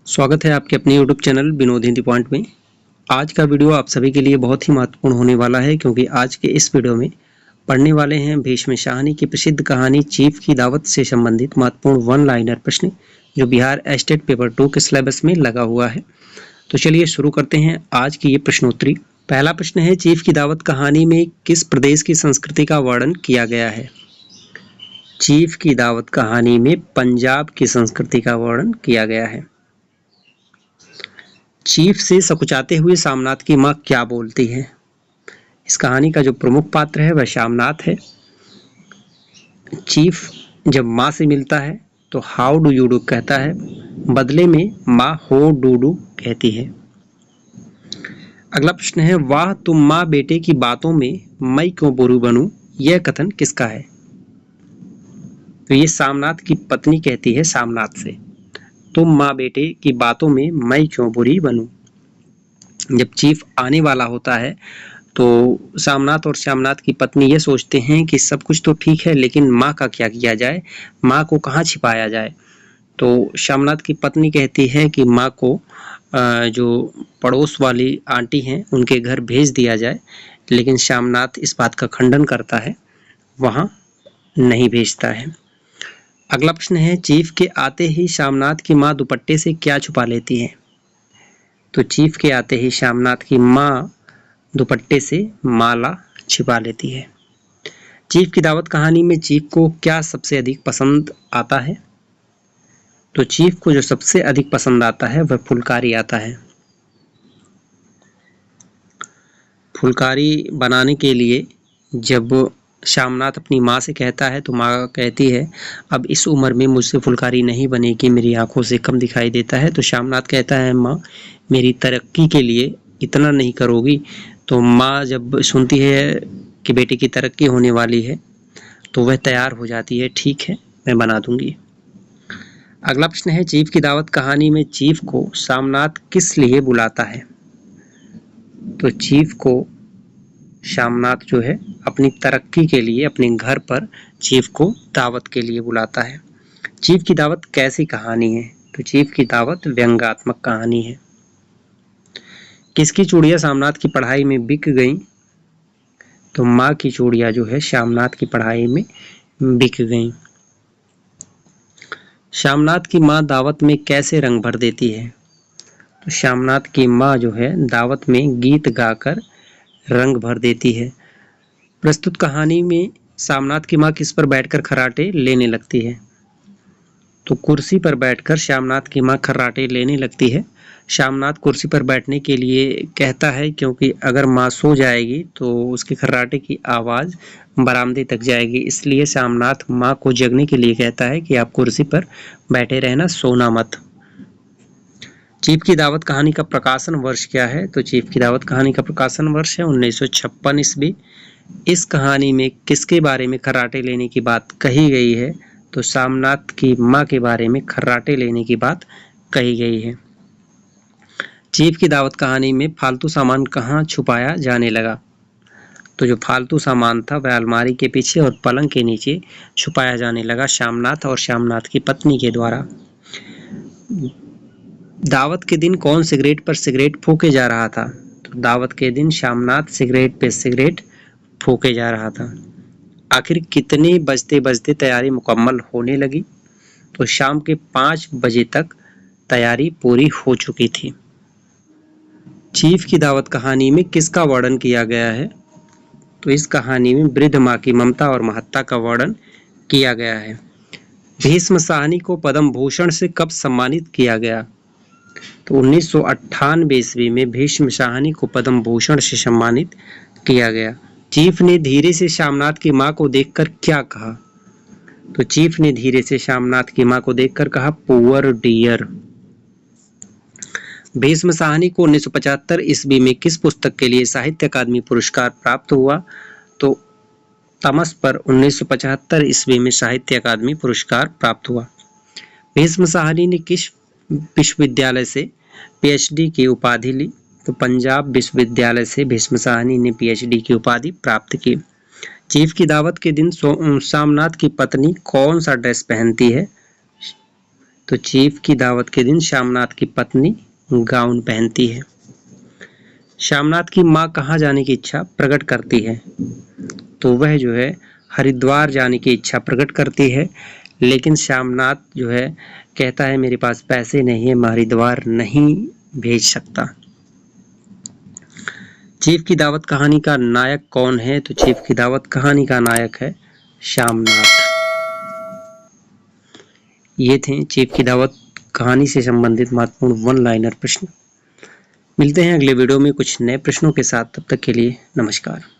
स्वागत है आपके अपने YouTube channel Vinod Hindi point में। आज का वीडियो आप सभी के लिए बहुत ही महत्वपूर्ण होने वाला है क्योंकि आज के इस वीडियो में पढ़ने वाले हैं भीष्म शाहनी की प्रसिद्ध कहानी चीफ की दावत से संबंधित महत्वपूर्ण वन लाइनर प्रश्न जो बिहार स्टेट पेपर 2 के सिलेबस में लगा हुआ है। तो चलिए शुरू करते हैं आज की ये प्रश्नोत्तरी। पहला प्रश्न है, चीफ की दावत कहानी में किस प्रदेश की संस्कृति का वर्णन किया गया है? चीफ की दावत कहानी में पंजाब की संस्कृति का वर्णन किया गया है। चीफ से सकुचाते हुए शामनाथ की माँ क्या बोलती है? इस कहानी का जो प्रमुख पात्र है वह शामनाथ है। चीफ जब माँ से मिलता है तो हाउ डू यू डू कहता है, बदले में माँ हो डू डू कहती है। अगला प्रश्न है, वाह तुम माँ बेटे की बातों में मैं क्यों बुरी बनूं, यह कथन किसका है? तो ये शामनाथ की पत्नी कहती है शामनाथ से, तुम माँ बेटे की बातों में मैं क्यों बुरी बनूं। जब चीफ आने वाला होता है तो शामनाथ और श्यामनाथ की पत्नी ये सोचते हैं कि सब कुछ तो ठीक है लेकिन माँ का क्या किया जाए, माँ को कहाँ छिपाया जाए। तो श्यामनाथ की पत्नी कहती है कि माँ को जो पड़ोस वाली आंटी हैं उनके घर भेज दिया जाए, लेकिन श्यामनाथ इस बात का खंडन करता है, वहाँ नहीं भेजता है। अगला प्रश्न है, चीफ के आते ही श्यामनाथ की माँ दुपट्टे से क्या छुपा लेती है? तो चीफ के आते ही श्यामनाथ की माँ दुपट्टे से माला छिपा लेती है। चीफ की दावत कहानी में चीफ को क्या सबसे अधिक पसंद आता है? तो चीफ को जो सबसे अधिक पसंद आता है वह फुलकारी आता है। फुलकारी बनाने के लिए जब श्यामनाथ अपनी माँ से कहता है तो माँ कहती है, अब इस उम्र में मुझसे फुलकारी नहीं बनेगी, मेरी आंखों से कम दिखाई देता है। तो श्यामनाथ कहता है, माँ मेरी तरक्की के लिए इतना नहीं करोगी? तो माँ जब सुनती है कि बेटे की तरक्की होने वाली है तो वह तैयार हो जाती है, ठीक है मैं बना दूंगी। अगला प्रश्न है, चीफ की दावत कहानी में चीफ को शामनाथ किस लिए बुलाता है? तो चीफ को शामनाथ जो है अपनी तरक्की के लिए अपने घर पर चीफ को दावत के लिए बुलाता है। चीफ की दावत कैसी कहानी है? तो चीफ की दावत व्यंग्यात्मक कहानी है। किसकी चूड़ियां शामनाथ की पढ़ाई में बिक गईं? तो माँ की चूड़ियां जो है शामनाथ की पढ़ाई में बिक गईं। शामनाथ की माँ दावत में कैसे रंग भर देती है? तो शामनाथ की माँ जो है दावत में गीत गाकर रंग भर देती है। प्रस्तुत कहानी में शामनाथ की माँ किस पर बैठकर खर्राटे लेने लगती है? तो कुर्सी पर बैठकर श्यामनाथ की माँ खर्राटे लेने लगती है। श्यामनाथ कुर्सी पर बैठने के लिए कहता है क्योंकि अगर माँ सो जाएगी तो उसके खर्राटे की आवाज़ बरामदे तक जाएगी, इसलिए श्यामनाथ माँ को जगने के लिए कहता है कि आप कुर्सी पर बैठे रहना, सोना मत। चीफ की दावत कहानी का प्रकाशन वर्ष क्या है? तो चीफ की दावत कहानी का प्रकाशन वर्ष है 1956 ईस्वी। इस कहानी में किसके बारे में खर्राटे लेने की बात कही गई है? तो शामनाथ की माँ के बारे में खर्राटे लेने की बात कही गई है। चीफ की दावत कहानी में फालतू सामान कहाँ छुपाया जाने लगा? तो जो फालतू सामान था वह अलमारी के पीछे और पलंग के नीचे छुपाया जाने लगा शामनाथ और शामनाथ की पत्नी के द्वारा। दावत के दिन कौन सिगरेट पर सिगरेट फूके जा रहा था? तो दावत के दिन शामनाथ सिगरेट पे सिगरेट फूके जा रहा था। आखिर कितने बजते बजते तैयारी मुकम्मल होने लगी? तो शाम के 5 बजे तक तैयारी पूरी हो चुकी थी। चीफ की दावत कहानी में किसका वर्णन किया गया है? तो इस कहानी में वृद्ध माँ की ममता और महत्ता का वर्णन किया गया है। भीष्म शाहनी को पद्म भूषण से कब सम्मानित किया गया? तो 1998 ईस्वी में भीष्म शाहनी को पद्म भूषण से सम्मानित किया गया। चीफ ने धीरे से शामनाथ की माँ को देखकर क्या कहा? तो चीफ ने धीरे से शामनाथ की माँ को देखकर कहा, पुअर डियर। भीष्म शाहनी को 1975 ईस्वी में किस पुस्तक के लिए साहित्य अकादमी पुरस्कार प्राप्त हुआ? तो तमस पर 1975 ईस्वी में साहित्य अकादमी पुरस्कार प्राप्त हुआ। भीष्म शाहनी ने किस विश्वविद्यालय से पीएचडी की उपाधि ली? तो पंजाब विश्वविद्यालय से भीष्म शाहनी ने पीएचडी की उपाधि प्राप्त की। चीफ की दावत के दिन शामनाथ की पत्नी कौन सा ड्रेस पहनती है? तो चीफ की दावत के दिन श्यामनाथ की पत्नी गाउन पहनती है। श्यामनाथ की माँ कहाँ जाने की इच्छा प्रकट करती है? तो वह जो है हरिद्वार जाने की इच्छा प्रकट करती है, लेकिन श्यामनाथ जो है कहता है मेरे पास पैसे नहीं है, मैं हरिद्वार नहीं भेज सकता। चीफ की दावत कहानी का नायक कौन है? तो चीफ की दावत कहानी का नायक है श्यामनाथ। ये थे चीफ की दावत कहानी से संबंधित महत्वपूर्ण वन लाइनर प्रश्न। मिलते हैं अगले वीडियो में कुछ नए प्रश्नों के साथ, तब तक के लिए नमस्कार।